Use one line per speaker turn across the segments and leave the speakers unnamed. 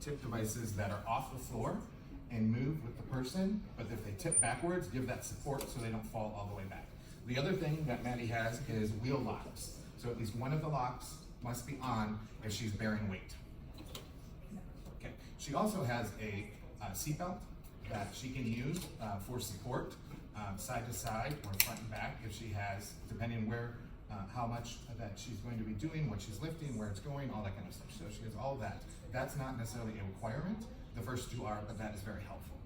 tip devices that are off the floor and move with the person, but if they tip backwards, give that support so they don't fall all the way back. The other thing that Maddie has is wheel locks. So at least one of the locks must be on if she's bearing weight. Okay. She also has a seatbelt that she can use for support, side to side or front and back if she has, depending where, how much that she's going to be doing, what she's lifting, where it's going, all that kind of stuff. So she has all that. That's not necessarily a requirement. The first two are, but that is very helpful.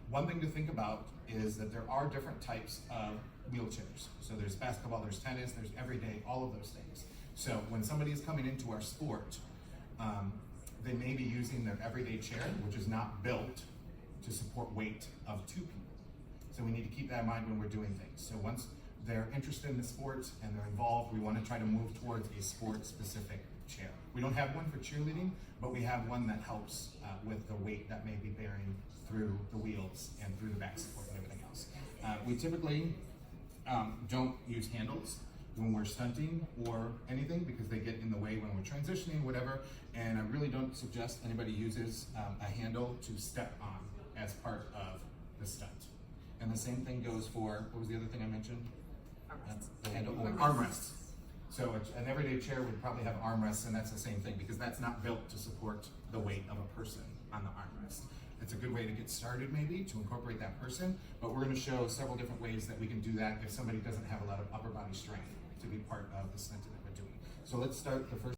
One thing to think about is that there are different types of wheelchairs. So there's basketball, there's tennis, there's everyday, all of those things. So when somebody is coming into our sport, they may be using their everyday chair, which is not built to support weight of two people. So we need to keep that in mind when we're doing things. So once they're interested in the sport and they're involved, we want to try to move towards a sport-specific chair. We don't have one for cheerleading, but we have one that helps with the weight that may be bearing through the wheels and through the back support and everything else. We typically don't use handles when we're stunting or anything because they get in the way when we're transitioning, whatever. And I really don't suggest anybody uses a handle to step on as part of the stunt. And the same thing goes for, what was the other thing I mentioned? The handle or armrests. So an everyday chair would probably have armrests, and that's the same thing because that's not built to support the weight of a person on the armrest. It's a good way to get started maybe to incorporate that person, but we're going to show several different ways that we can do that if somebody doesn't have a lot of upper body strength to be part of the stunting that we're doing. So let's start the first